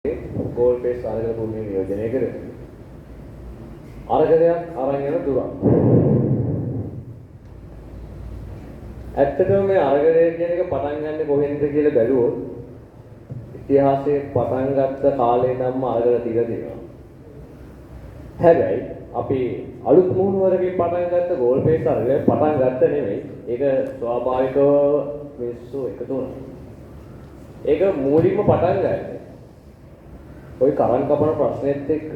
Goal pace අරගෙන භූමිය නියෝජනය කරනවා. අරගලයක් අරන් යන දුරක්. ඇත්තටම මේ අරගලය කියන එක පටන් ගන්න කොහෙන්ද කියලා බැලුවොත් ඉතිහාසයේ පටන් ගත්ත කාලේ නම් අරගල ටික තියෙනවා. හැබැයි අපි අලුත් මුහුණුවරකින් පටන් ගත්ත ගෝල් පේස් අරගලය පටන් ගත්ත නෙමෙයි. ඒක ස්වාභාවිකව මිනිස්සු එකතු වුණා. ඒක මූලිකව පටන් ගන්නේ ඔය කරන් කපන ප්‍රශ්නෙත් එක්ක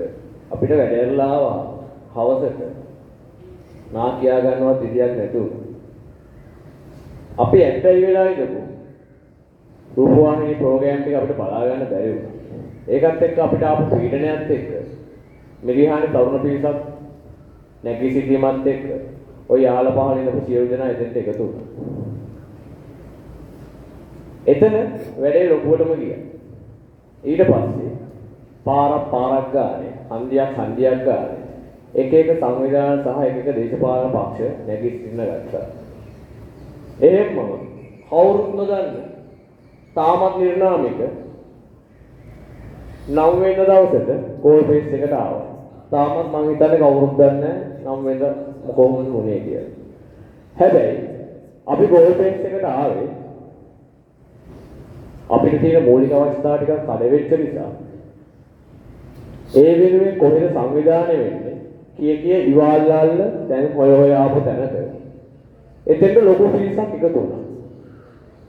අපිට වැඩේරලා ආවා හවසට නා කියා ගන්නවත් විදියක් නැතුව අපි ඇත්තයි වෙලා ඉඳපු රූපවාහිනී ප්‍රෝග්‍රෑම් ටික අපිට බලා ගන්න බැරි වුණා. ඒකත් එක්ක අපිට ආපු පීඩනයත් එක්ක මිරිහානි තරුණ පිරිසක් නැගී සිටීමත් එක්ක ඔය යාල පහල ඉඳපු සියලු දෙනා එතෙන්ට එකතු වුණා. එතන වැඩේ ලොකුවටම ගියා. ඊට පස්සේ පාරක් ගානේ හන්දියක් ගානේ එක එක සංවිධාන සහ එක එක දේශපාලන පක්ෂ නැගී සිටින්න ගත්තා. එහෙමම කවුරුත් නොදන්න තාමත් නිර්නාමික 9 වෙනි දවසට ගෝල් පේස් එකට ආවා. තාමත් මම හිතන්නේ කවුරුත් දන්නේ නැහැ 9 වෙනිදා කොහොමද වුනේ කියලා. හැබැයි අපි ගෝල් පේස් එකට ආවේ අපිට තියෙන මූලික අවස්ථා ටිකක් කඩ වෙච්ච නිසා ඒ වෙනුවෙන් කොහෙද සංවිධානය වෙන්නේ කිය ඉවල්ලාල්ල දැන් හොය ආපු තැනට එතෙන්ට ලොකු පිරිසක් එකතු වුණා.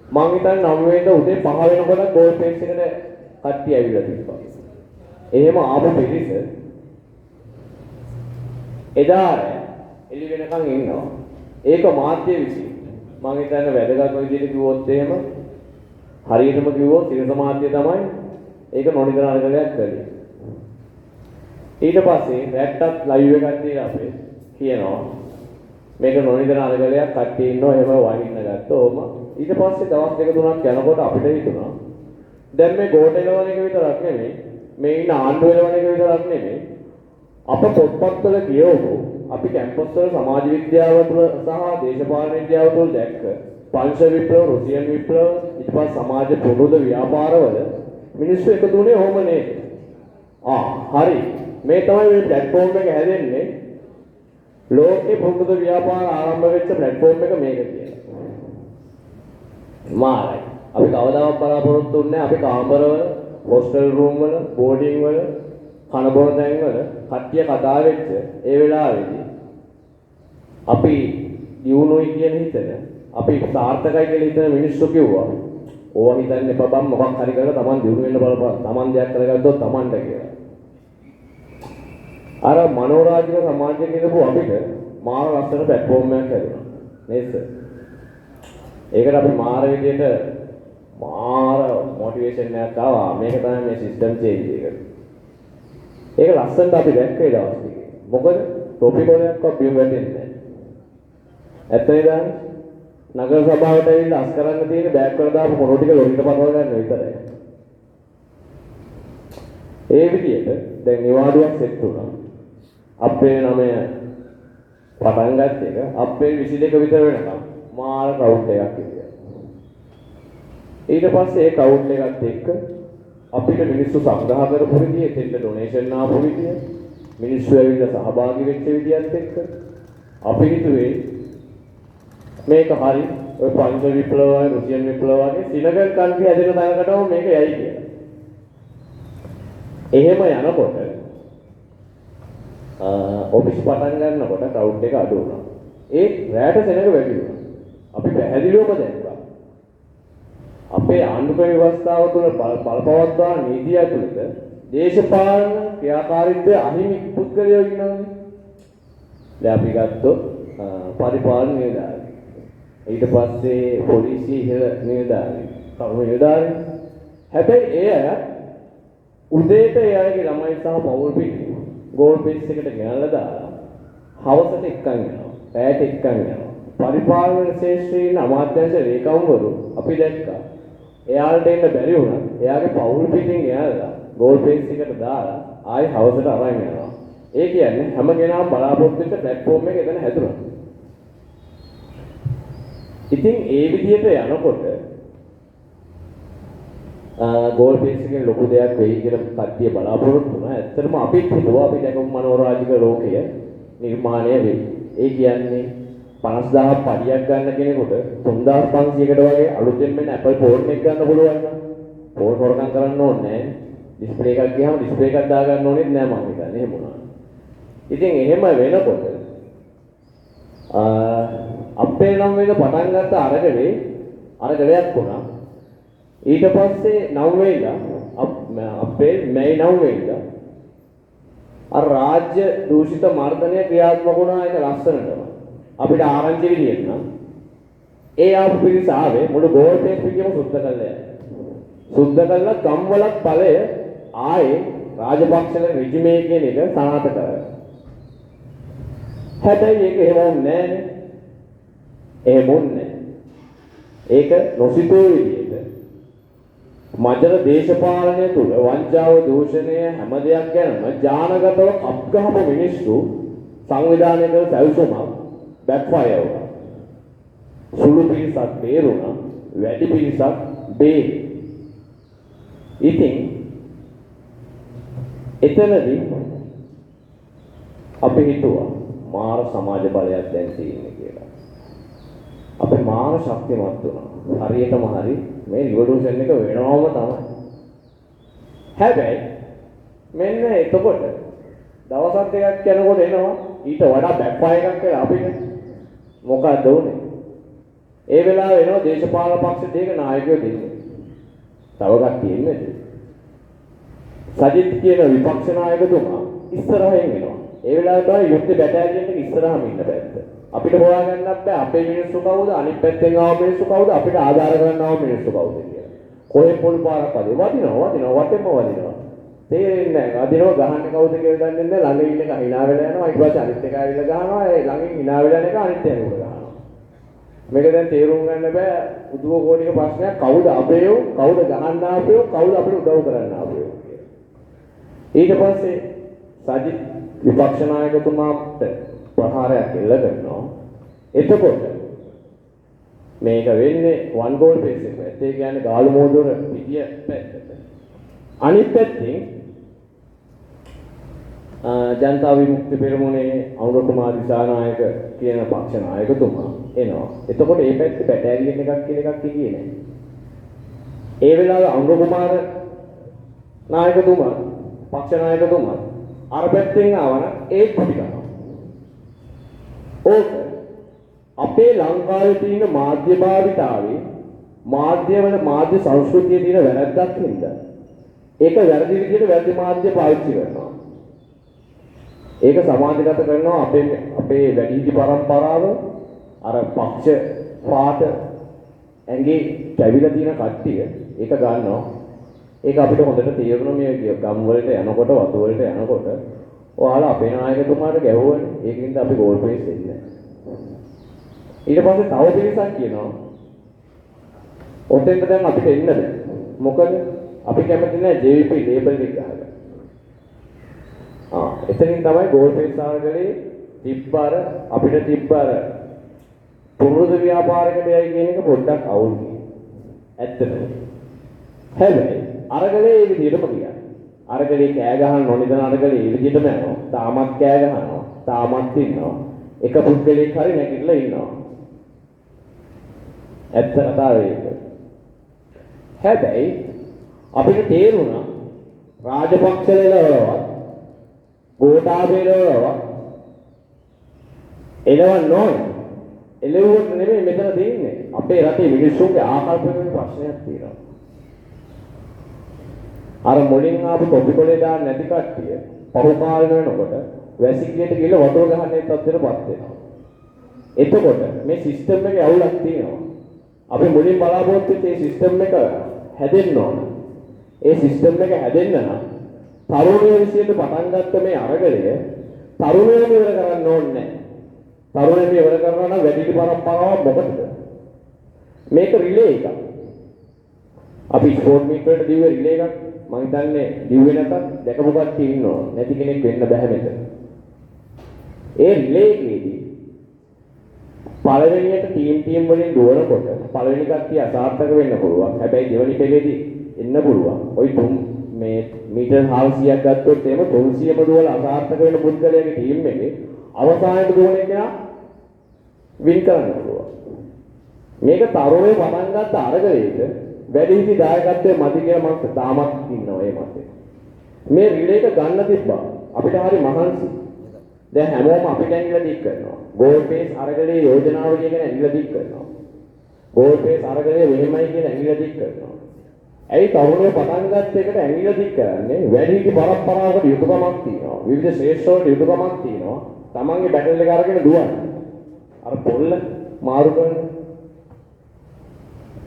මං හිතන්නේ 9 වෙනිදා උදේ 5 වෙනකොට ගෝල් පේස් එකට කට්ටිය ඇවිල්ලා තිබ්බා. එහෙම ආපු පිරිස එදා එළි වෙනකන් ඉන්නවා. ඒක මාධ්‍ය විසින් මං හිතන්නේ වැදගත් විදිහට කිව්වොත් එහෙම හරියටම කිව්වොත් සිර සමාජය තමයි ඒක නොනිදන අරගලයක් කරේ. ඊට පස්සේ රැට්ටත් ලයිව් එකක් දීලා අපි කියනවා මේක නොනිදන අරගලයක් කට්ටිය ඉන්නවා එහෙම වහින්න ගත්තෝම ඊට පස්සේ දවස් දෙක තුනක් යනකොට අපිට හිතුණා දැන් මේ ගෝඨ එලවන එක විතරක් නෙමෙයි මේ ඉන්න ආණ්ඩුව එලවන එක විතරක් නෙමෙයි අප පොත්පත්වල කියවපු අපි කැම්පස් වල සමාජ විද්‍යාව තුළ සහ දේශපාලන විද්‍යාව තුළ දැක්ක පංච විප්ලව රුසියන් විප්ලව ඊට පස්සේ සමාජ ප්‍රබුද්ධ ව්‍යාපාරවල මිනිස්සු එකතු වුණේ ඔහොම නේද? හරි. මේ තමයි මේ platform එක හැදෙන්නේ. ලෝකේ ප්‍රබුද්ධ ව්‍යාපාර ආරම්භ වෙච්ච platform එක මේක කියලා. මාරයි. අපි කවදාවත් බලාපොරොත්තු වෙන්නේ අපි කාමරවල, hostel room වල, boarding වල, කන බොන තැන් වල කට්ටිය කතා වෙච්ච ඒ වෙලාවේදී අපි දියුණුවයි කියන හිතන අපි සාර්ථකයි කියලා හිතන මිනිස්සු කිව්වා ඕවා හිතන්න එපා බම් මොකක් හරි කරලා Taman දිනු වෙන්න බලපන් Taman දෙයක් කරගත්තොත් Tamanට කියලා. අර මනෝරාජික සමාජය කියනපු අපිට මාර ලස්සන platform එකක් ලැබුණා. නේද? ඒකට අපි මාර විදියට මාර මොටිවේෂන් එකක් ආවා. මේක තමයි මේ සිස්ටම් චේන්ජ් එක. ඒක ලස්සනට අපි දැක්කේ දවස් ටිකේ. මොකද ටොපික් වලක්වත් බිම් වැටෙන්නේ නැහැ. ඇත්තනේ දාන්නේ නගර සභාවට ඇවිල්ලා අස් කරන්න තියෙන බෑග් වල දාපු පොරො ටික ලොරිට පතව ගන්න විතරයි. ඒ විදිහට දැන් නිවාඩුවක් සෙට් වුණා. අප්‍රේල් 9 පටන් ගත්ත එක අප්‍රේල් 22 විතර වෙනකම් මාර ක්‍රවුඩ් එකක් හිටියා. ඊට පස්සේ ඒ ක්‍රවුඩ් එකත් එක්ක අපිට මිනිස්සු සංග්‍රහ කරපු විදිය, එතෙන්ට ඩොනේෂන් ආපු විදිය, මිනිස්සු ඇවිල්ලා සහභාගී වෙච්ච විදියත් එක්ක අපි හිතුවේ මේක හරි ඔය පංච විප්ලවය රුසියන් විප්ලවය වගේ සිනගල් කන්ට්‍රි හැදෙන තැනකටම මේක යයි කියලා. එහෙම යනකොට ඔෆිස් පටන් ගන්නකොට ක්‍රවුඩ් එක අඩු වුණා. ඒ රැට සෙනඟ වැඩි වුණා. අපි පැහැදිලිවම දැක්කා. අපේ ආණ්ඩුක්‍රම ව්‍යවස්ථාව තුළ බලපවත්වා නීතිය ඇතුළත දේශපාලන ක්‍රියාකාරීත්වයේ අහිමි පුද්ගලයෝ ඉන්නවානේ. දැන් අපි ගත්තොත් පරිපාලන නිලධාරී ඊට පස්සේ පොලිසිය ඉහළ නිලධාරී කර්ම නිලධාරී හැබැයි ඒ අය උදේට ඒ අයගේ ළමයි සහ පවුල් පිටි ගෝල් පේස් එකට ගෙනල්ලා දාලා හවසට එක්කන් යනවා පැයට එක්කන් යනවා පරිපාලන ශාස්ත්‍රයේ ඉන්න අමාත්‍යාංශ රේකම්වරු අපි දැක්කා එයාලට එන්න බැරි වුණා එයාගේ පවුල් පිටින් ගෙනල්ලා ගෝල් පේස් එකට දාලා ආයි හවසට අරන් යනවා ඒ කියන්නේ හැම කෙනාම බලාපොරොත්තු වෙච්ච platform එක එතන හැදුනා. ඉතින් ඒ විදිහට යනකොට ගෝල් ෆේස් එකෙන් ලොකු දෙයක් වෙයි කියලා කට්ටිය බලාපොරොත්තු වුණා. ඇත්තටම අපිත් හිතුවා අපි දැකපු මනෝරාජික ලෝකය නිර්මාණය වෙයි. ඒ කියන්නේ 50000ක් පඩියක් ගන්න කෙනෙකුට 3500කට වගේ අලුතෙන් වෙන Apple ෆෝන් එකක් ගන්න පුළුවන් නම් ෆෝන් හොරකම් කරන්න ඕනේ නැහැ. ඩිස්ප්ලේ එකක් ගියාම ඩිස්ප්ලේ එකක් දාගන්න ඕනෙත් නැහැ මම හිතන්නේ. එහෙම වුණා. ඉතින් එහෙම වෙනකොට අපේ නම් වෙන පටන් ගත්ත අරගලයක් වුණා. ඊට පස්සේ 9 වෙනිදා අපේ මැයි 9 වෙනිදා අර රාජ්‍ය දූෂිත මර්ධනය ක්‍රියාත්මක වුණා. ඒක ලස්සනටම අපිට ආරංචි විදියට නම් ඒ ආපු පිරිස ආවේ මුළු ගෝල් ෆේස් එකම සුද්ධ කළා. සුද්ධ කළා ගම්වලක් ඵලය ආයේ රාජපක්ෂල රිජිමේ කියන එක සනාථ කරා. හැබැයි ඒක එහෙම වුණේ නැහැ. එහෙම වුණේ. ඒක නොසිතූ විදියට මජර දේශපාලනය තුල වංචාව දූෂණය හැම දෙයක් ගැනම ඥානගතව අපගහම මිනිස්සු සංවිධානය කළ සැලසුමක් බැක්ෆයර් වුණා. සුළු පිරිසක් බේරුණා, වැඩි පිරිසක් බේරි. ඉතින් එතනදී අපි හිතුවා මාර සමාජ බලයක් දැන් තියෙන්නේ කියලා. අපි මාර ශක්තිමත් වුණා. හරියටම හරි මේ රිවොලූෂන් එක වෙනවම තමයි. හැබැයි මෙන්න එතකොට දවසක් දෙකක් යනකොට එනවා ඊට වඩා බැක්ෆයර් එකක් කියලා අපිට. මොකක්ද උනේ? ඒ වෙලාවේ එනවා දේශපාලන පක්ෂ දෙක නායකයෝ දෙන්නේ. තව කට්ටිය ඉන්නේ. සජිත් කියන විපක්ෂ නායකතුමා ඉස්සරහින් එනවා. ඒ වෙලාවේ තමයි යුද්ධ බැටාලියන් එක ඉස්සරහම ඉන්න පැත්ත. අපිට හොයාගන්නත් බෑ අපේ මිනිස්සු කවුද අනිත් පැත්තෙන් ආව මිනිස්සු කවුද අපිට ආධාර කරන්න ආව මිනිස්සු කවුද කියලා. කොහෙන් පොල් පාරක් වදිනවා වටෙම වදිනවා. තේරෙන්නේ නැහැ. වදිනවා ගහන්නේ කවුද කියලා දන්නේ නැහැ. ළඟ ඉන්න එක hina වෙලා යනවා. ඊට පස්සේ අනිත් එක ඇවිල්ලා ගහනවා. ඒ ළඟින් hina වෙලා යන එක අනිත් එකකට ගහනවා. මේක දැන් තේරුම් ගන්න බෑ. උදව කෝටික ප්‍රශ්නයක් කවුද අපේයෝ කවුද ගහන්න ආපේයෝ කවුද අපිට උදව් කරන්න ආපේයෝ කියලා. ඊට පස්සේ සජිත් විපක්ෂ නායකතුමාට ප්‍රහාරයක් එල්ල කරනවා. එතකොට මේක වෙන්නේ වන් ගෝල් ෆේස් එක. ඒ කියන්නේ ගාලු මෝදුර පිටිය පැත්තට. අනිත් පැත්තෙන් ජනතා විමුක්ති පෙරමුණේ අනුර කුමාර දිසානායක කියන පක්ෂ නායකතුමා එනවා. එතකොට මේ පැත්තේ බැටාලියන් එකක් කියලා එකක් කියේ නැහැ. ඒ වෙලාවේ අනුර කුමාර නායකතුමා පක්ෂ නායකතුමා අර පැත්තෙන් ආවන ඒත් පිටි කරනවා. ඕක අපේ ලංකාවේ තියෙන මාධ්‍ය භාවිතාවේ මාධ්‍යවල මාධ්‍ය සංස්කෘතියේ තියෙන වැරැද්දක් හින්දා ඒක වැරදි විදිහට වැරදි මාධ්‍ය පාවිච්චි කරනවා. ඒක සමාජගත කරනවා අපේ වැඩිහිටි පරම්පරාව අර පක්ෂ පාට ඇඟේ කැවිලා තියෙන කට්ටිය ඒක ගන්නවා. ඒක අපිට හොඳට තේරුණා මේ ගම් වලට යනකොට වතු වලට යනකොට ඔයාලා අපේ නායකතුමාට ගැහුවනේ. ඒකින්ද අපි ගෝල් ෆේස් දෙන්නේ. ඊට පස්සේ තව පිරිසක් කියනවා ඔතෙන්ට දැන් අපිට එන්න බෑ. මොකද අපි කැමති නැහැ JVP ලේබල් එක ගහන්න. එතනින් තමයි ගෝල් ෆේස් ආරගලේ තිබ්බර අපිට තිබ්බර පුරුදු ව්‍යාපාරයකට යයි කියන එක පොඩ්ඩක් අවුල් ගියේ. ඇත්තටම. හැබැයි අරගලේ ඒ විදිහටම ගියා. අරගලේ කෑ ගහන්න ඕනේ දැන් අරගලේ ඒ විදිහටම යනවා. තාමත් කෑ ගහනවා. තාමත් ඉන්නවා. එක පුද්ගලෙක් හරි නැගිටලා ඉන්නවා. ඇත්ත කතාව ඒක. හැබැයි අපිට තේරුණා රාජපක්ෂලවලවත් ගෝඨාභයලවලවත් එළවන්න ඕනේ. එළවුවොත් නෙමෙයි මෙතන තියෙන්නේ. අපේ රටේ මිනිස්සුන්ගේ ආකල්පවල ප්‍රශ්නයක් තියෙනවා. අර මුලින් ආපු කොපි කොලේ දාන්න නැති කට්ටිය පහු කාලෙ වෙනකොට වැසිකිළියට ගිහලා වතුර ගහන්නේ තත්ත්වෙටපත් වෙනවා. එතකොට මේ සිස්ටම් එකේ අවුලක් තියෙනවා. අපි මුලින් බලාපොරොත්තු වෙච්ච මේ සිස්ටම් එක හැදෙන්න ඕන. ඒ සිස්ටම් එක හැදෙන්න නම් තරුණයෝ විසින් පටන් ගත්ත මේ අරගලය තරුණයෝ ඉවර කරන්න ඕනේ නැහැ. තරුණයෝ ඉවර කරනවා නම් වැඩිහිටි පරම්පරාව මොකටද? මේක රිලේ එකක්. අපි ස්පෝර්ට් මීට් වලට දිව්වේ රිලේ එකක්. මම හිතන්නේ දිව්වේ නැතත් දැකපු කට්ටිය ඉන්නවා. නැති කෙනෙක් වෙන්න බෑ මෙතන. ඒ රිලේ එකේදී පළවෙනියට ටීම් වලින් දුවනකොට පළවෙනි කට්ටිය අසාර්ථක වෙන්න පුළුවන්. හැබැයි දෙවෙනි පෙළේදී එන්න පුළුවන්. ওই තුන් මේ මීටර් 400ක් ගත්තොත් එහෙම 300ම දුවලා අසාර්ථක වෙන පුද්ගලයාගේ ටීම් එකේ අවසානයේ දුවන එක වින් කරන්න පුළුවන්. මේක තරුණේ පටන් ගත්ත අරගලයක වැඩිහිටි දායකත්වයේ මදි කියලා මම තාමත් ඉන්නවා ඒ මතේ. මේ රිලේ එක ගන්න තිබ්බා. අපිට හරි මහන්සි. දැන් හැමෝම අපිට ඇඟිල්ල දික් කරනවා. ගෝල් පේස් අරගලේ යෝජනාව කියන ඇඟිල්ල දික් කරනවා. ගෝල් පේස් අරගලේ මෙහෙමයි කියන ඇඟිල්ල දික් කරනවා. ඇයි තරුණයෝ පටන් ගත්ත එකට ඇඟිල්ල දික් කරන්නේ? වැඩිහිටි පරම්පරාවකට යුතුයකමක් තියෙනවා. විවිධ ශ්‍රේෂ්ඨ වලට යුතුයකමක් තියෙනවා. තමන්ගේ බැටල් එක අරගෙන දුවන්න. අර පොල්ල මාරු කරන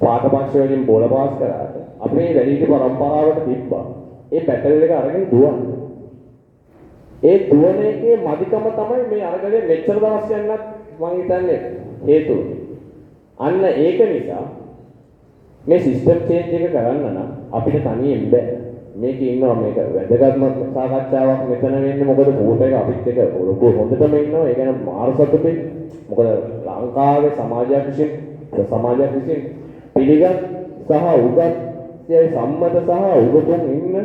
පාඨපක්ෂ වලින් බෝල පාස් කරාට අපේ වැඩිහිටි පරම්පරාවට තිබ්බා. ඒ බැටල් එක අරගෙන දුවන්න. ඒ දුවන එකේ මදිකම තමයි මේ අරගලේ මෙච්චර දවස් යන්නත් මම හිතන්නේ හේතුව. අන්න ඒක නිසා මේ සිස්ටම් චේන්ජ් එක කරන්න නම් අපිට තනියෙන් බෑ. මේක ඉන්නවා මේක වැදගත්ම සාකච්ඡාවක් මෙතන වෙන්නේ මොකද කෝට එක අපිත් එක ඔලොක්කො හොඳටම ඉන්නවා. ඒ කියන්නේ මාර සතුටුයි. මොකද ලංකාවේ සමාජයක් විසින් පිළිගත් සහ උගත් සම්මත සහ උගතුන් ඉන්න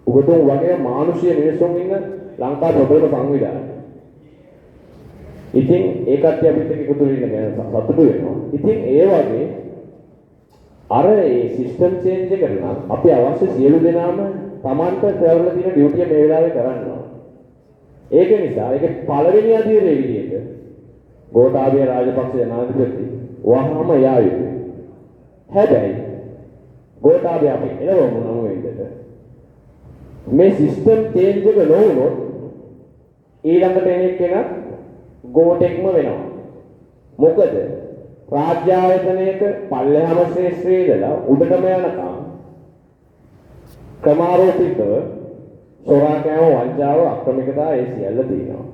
උගතුන් වගේ මානුෂීය මිනිසුන් ඉන්න ලංකාවේ ප්‍රබලම සංවිධානය. ඉතින් ඒකත් අපිත් එක්ක එකතු වෙන්න ගැන සතුටු වෙනවා. ඉතින් ඒ වගේ අර ඒ සිස්ටම් චේන්ජ් එක කරනවා. අපි අවශ්‍ය සියලු දෙනාම Tamanට කරලා තියෙන ඩියුටිය මේ වෙලාවේ කරන්න ඕන. ඒක නිසා ඒක පළවෙනි අධීරයේ විදිහට ගෝඨාභය රාජපක්ෂ ජනාධිපති වහාම යා යුතුයි. හැබැයි ගෝඨාභය අපි එළවමු නම් වෙන්නද මේ සිස්ටම් චේන්ජ් එක නොවුනොත් ඊළඟට එන කෙනා ගෝටෙක්ම වෙනවා. මොකද රාජ්‍ය ආයතනයක පල්ලෙහාම ශ්‍රේෂ්ඨ ඉඳලා උඩටම යනකම් ක්‍රමාරෝපිතව සොරාකෑම වංචාව අක්‍රමිකතාව ඒ සියල්ල තියෙනවා.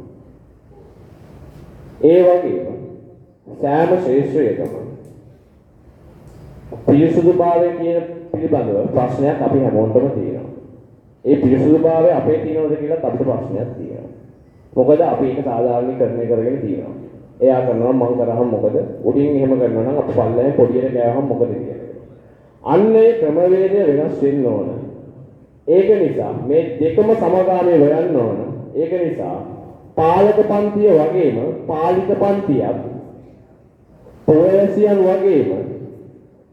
ඒ වගේම සෑම ශ්‍රේෂ්ඨයකම පිරිසුදුභාවය කියන පිළිබඳව ප්‍රශ්නයක් අපි හැමෝටම තියෙනවා. ඒ පිරිසුදුභාවය අපේ තියෙනවද කියලා අපිට ප්‍රශ්නයක් තියෙනවා. මොකද අපි ඒක සාධාරණීකරණය කරගෙන තියෙනවා. එයා කරනවා මම කරාම මොකද? උඩින් එහෙම කරනවා නම් අපි පල්ලෙන් පොඩියට ගෑවහම මොකද කියන්නේ? අන්න ඒ ක්‍රමවේදය වෙනස් වෙන්න ඕන. ඒක නිසා මේ දෙකම සමගාමීව යන්න ඕන. ඒක නිසා පාලක පන්තිය වගේම පාලිත පන්තියක් පුරවැසියන් වගේම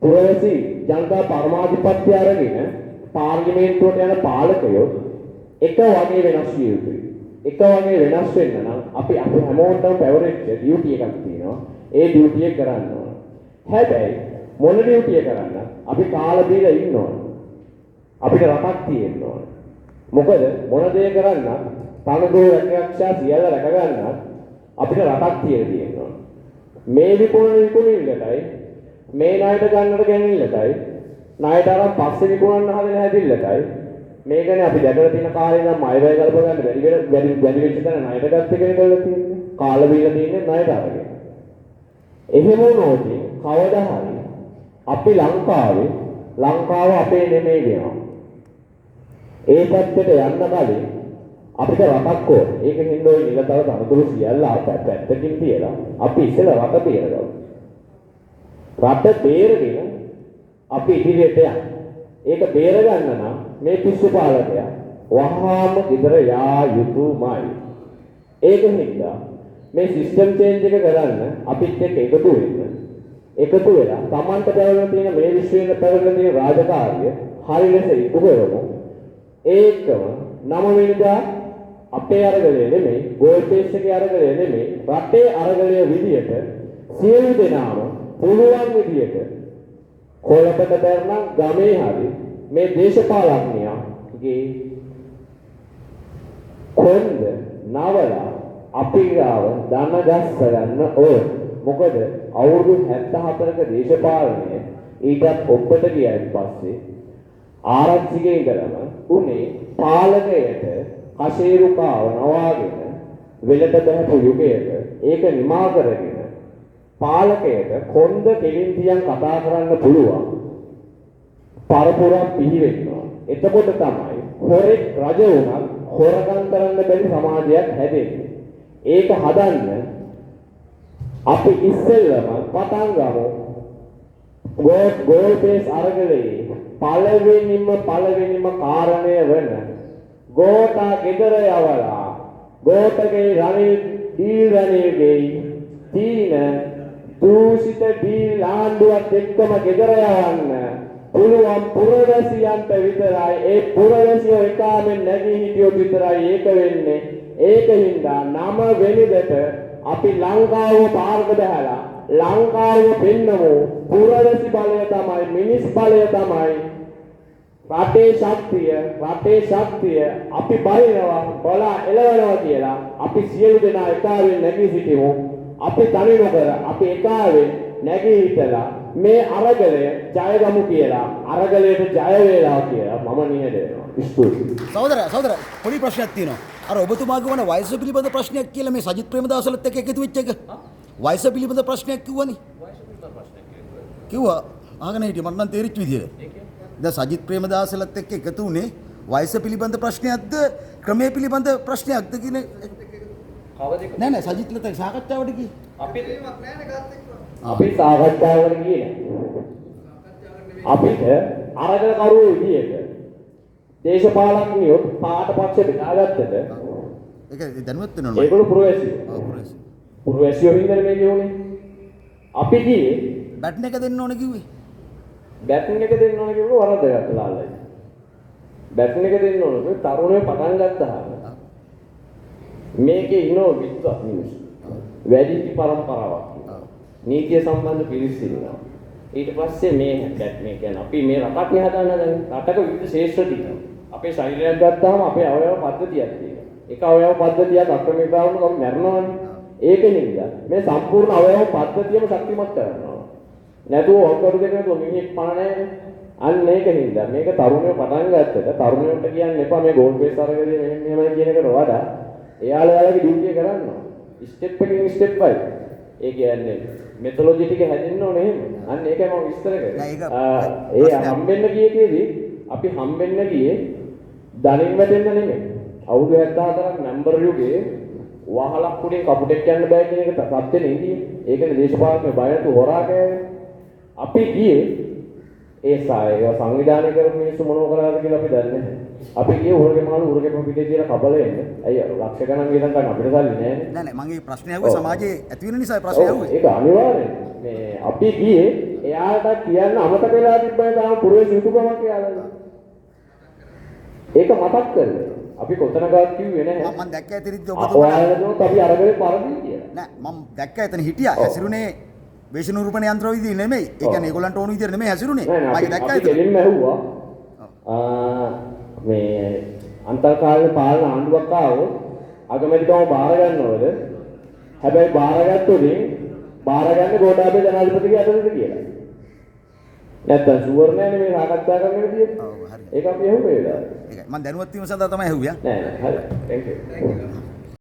පුරවැසි ජනතා පරමාධිපත්‍ය අරගෙන පාර්ලිමේන්තුවට යන පාලකයෝ එක වගේ වෙනස් විය යුතුයි. එක වගේ වෙනස් වෙන්න නම් අපි හැමෝටම පැවරෙච්ච ඩියුටි එකක් තියෙනවා. ඒ ඩියුටි එක කරන්න ඕන. හැබැයි මොන ඩියුටි එක කරන්න අපි කාලා දීලා ඉන්න ඕන. අපිට රටක් තියෙන්න ඕන. මොකද මොන දේ කරන්න තනතුරු රැකගත්තා සියල්ල රැක ගන්න අපිට රටක් තියෙන්න ඕන. මේ විකුණිල්ලටයි මේ ණයට ගන්නට ගැනිල්ලටයි ණයට අරන් පස්සේ විකුණන්න හදන හැදිල්ලටයි මේකනේ අපි දැකලා තියෙන කාලේ නම් අයවැය ගලප ගන්න බැරි වෙච්ච තැන ණයට ගත්ත එකනේ කරලා තියෙන්නේ. කාලා බීලා තියෙන්නේ ණයට අරගෙන. එහෙම වුණොත් කවදා හරි අපි ලංකාව අපේ නෙමෙයි වෙනවා. ඒ පැත්තට යන්න කලින් අපිට රටක් ඕන. ඒකෙන් හින්දා ওই නිලතල තනතුරු සියල්ල පැත්තකින් තියලා අපි ඉස්සෙල්ලා රට බේරගමු. රට බේරගෙන අපි ඉදිරියට යන්න. ඒක බේරගන්න නම් මේ පිස්සු පාලකයා වහාම ඉදර යා යුතුයමයි. ඒක නිසා මේ සිස්ටම් චේන්ජ් එක කරන්න අපිත් එක්ක එකතු වෙලා Tamanට පැවරෙන තියෙන මේ විශ්වයේ පැවරෙන තියෙන රාජකාරිය හරි ලෙස ඉටු කරමු. ඒකම 9 වෙනිදා අපේ අරගලය නෙමෙයි, ගෝල් පේස් එකේ අරගලය නෙමෙයි, රටේ අරගලය විදියට සියලු දෙනාම පුළුවන් විදියට කොළඹට බැරනම් ගමේ හරි මේ දේශපාලඥයාගේ කොන්ද නවලා අපි ගාව දන ගස්ස ගන්න ඕන. මොකද අවුරුදු 74ක දේශපාලනය ඊටත් ඔබට ගියන් පස්සේ ආරක්ෂකේ ඉඳලම උනේ පාලකයට කෂේරුකාව නවාගෙන වෙලට බහපු යුගයක ඒක නිමා කරගෙන පාලකයට කොන්ද කෙලින් තියන් කතා කරන්න පුළුවන් පරපුරක් පිහිවෙන්නවා. එතකොට තමයි හොරෙක් රජ වුණත් හොරකම් කරන්න බැරි සමාජයක් හැදෙන්නේ. ඒක හදන්න අපි ඉස්සෙල්ලම පටන් ගමු ගෝල් පේස් අරගලේ පළවෙනිම කාරණය වන ගෝඨා ගෙදර යවලා ගෝඨගේ රනිල් දීරණියගේ තීන දූෂිත දී ආණ්ඩුවත් එක්කම ගෙදර යවන්න පුළුවන් පුරවැසියන්ට විතරයි. ඒ පුරවැසියෝ එකාමෙන් නැගී හිටියොත් විතරයි ඒක වෙන්නේ. ඒකින්ද 9 වෙනිදට අපි ලංකාව පාරක බහැලා ලංකාව පෙන්නමු. පුරවැසි බලය තමයි, මිනිස් බලය තමයි රටේ ශක්තිය අපි බලිනවා බලා එළවනවා කියලා අපි සියලු දෙනා එකාවෙන් නැගී සිටිමු. අපි තනි නොකර අපි එකාවෙන් නැගී හිටලා මේ අරගලය ජයගමු කියලා අරගලයට ජය වේවා කියලා මම නිහඬ වෙනවා. ස්තුතියි. සහෝදර පොඩි ප්‍රශ්නයක් තියෙනවා. අර ඔබතුමාගේ වන වයස පිළිබඳ ප්‍රශ්නයක් කියලා මේ සජිත් ප්‍රේමදාසලත් එක්ක එකතු වෙච්ච එක. වයස පිළිබඳ ප්‍රශ්නයක් කිව්වනේ. වයස පිළිබඳ ප්‍රශ්නයක් කිව්වා. අහගෙන හිටිය මට නම් තේරිච්ච විදියට. දැන් සජිත් ප්‍රේමදාසලත් එක්ක එකතු වුණේ වයස පිළිබඳ ප්‍රශ්නයක්ද ක්‍රමයේ පිළිබඳ ප්‍රශ්නයක්ද කියන නෑ සජිත්ලත් එක්ක සාකච්ඡාවට ගියේ. අපි සාකච්ඡාවකට ගියේ අපිට අරගල කරුවෝ විදියට දේශපාලඥයෝ පාට පක්ෂ බෙදාගත්තට ඒක දැනුවත් වෙනවා. ඒගොල්ලෝ පුරවැසියෝ. පුරවැසියෝ හින්දා මේ කියෝනේ. අපි ගියේ බැටන් එක දෙන්න ඕනේ කිව්වේ. බැටන් එක දෙන්න ඕනේ කිව්ව වරද්දගත්ත ලාල්ලයි. බැටන් එක දෙන්න ඕනේ තරුණයෝ පටන් ගත්තාම මේකේ ඉනෝ විද්වත් මිනිස්සු. වැඩිහිටි පරම්පරාවක්. නීතිය සම්බන්ධ පිරිස් ඉන්නවා. ඊට පස්සේ මේ කියන්නේ අපි මේ රටක් නේ හදන්න හදන්නේ. රටක විවිධ ශේෂ්ත්‍ර තියෙනවා. අපේ ශරීරයක් ගත්තාම අපේ අවයව පද්ධතියක් තියෙනවා. එක අවයව පද්ධතියක් අක්‍රමිකව වුණොත් අපි මැරෙනවානේ. ඒකෙනින්ද මේ සම්පූර්ණ අවයව පද්ධතියම ශක්තිමත් කරනවා. නැතුව ඔක්කොරු දෙක නැතුව මිනිහෙක් පණ අන්න ඒකෙනින්ද මේක තරුණයෝ පටන් ගත්තට තරුණයන්ට කියන්න එපා මේ ගෝල් බේස් අරගෙන මෙහෙමයි කියන එකට වඩා එයාලගේ ඩියුටි එක කරනවා. ස්ටෙප් එකකින් ස්ටෙප් වයි. ඒ කියන්නේ මෙතොලොජි ටික හැදෙන්න ඕනේ එහෙම. අන්න ඒකයි මම විස්තර කරේ. ඒ හම්බෙන්න ගියේදී අපි හම්බෙන්න ගියේ ධනින් වැටෙන්න නෙමෙයි. අවුරුදු 74ක් නම්බර් යුගයේ වහලක් උඩින් කපුටෙක් යන්න බෑ කියන එක සත්‍ය නෙදී. ඒකනේ දේශපාලන බය නැතු හොරා කෑවේ. අපි ගියේ ඒ සංවිධානය කරපු මිනිස්සු මොනව කරාද කියලා අපි දන්නේ නැහැ. අපි ගියේ උරගේ මාළු උරගේ පිටේ තියලා කබල එන්න. අයිය ලක්ෂ ගණන් වියදම් ගන්න අපිට සල්ලි නැහැ. නෑ මම මේ ප්‍රශ්නේ අහුවේ සමාජයේ ඇති වෙන නිසා ප්‍රශ්නේ අහුවේ. ඒක අනිවාර්යයෙන්. මේ අපි ගියේ එයාට කියන්න අමතක වෙලා තිබ්බනේ තාම පුරවේ සිටුකමක් කියලා. ඒක මතක් කරලා. අපි කොතනකවත් කිව්වේ නැහැ. මම දැක්ක ඇතිරිද්ද ඔබතුමා. ඔයාලට අපි අරගෙන පරදී කියලා. නෑ මම දැක්ක එතන හිටියා. හැසිරුනේ වේශනූරූපණ යන්ත්‍ර විදිහේ නෙමෙයි. ඒ කියන්නේ ඒගොල්ලන්ට ඕන විදිහට නෙමෙයි හැසිරුනේ. මම දැක්කා ඒක. දෙලින්ම ඇහුවා. මේ අන්තර්කාලීන පාලන ආණ්ඩුවක් ආවොත් අගමැතිකම බාර ගන්නවද? හැබැයි බාරගත්තොත් බාරගන්නේ ගෝඨාභය ජනාධිපතිගේ අතටද කියලා. නැත්තම් ෂුවර් නෑනේ මේ සාකච්ඡා කරන්න විදියට. ඔව් හරි. ඒක අපි ඇහුවේ වෙලාවට. ඒකයි මම දැනුවත් වීම සඳහා තමයි ඇහුවේ. නෑ නෑ හරි. thank you.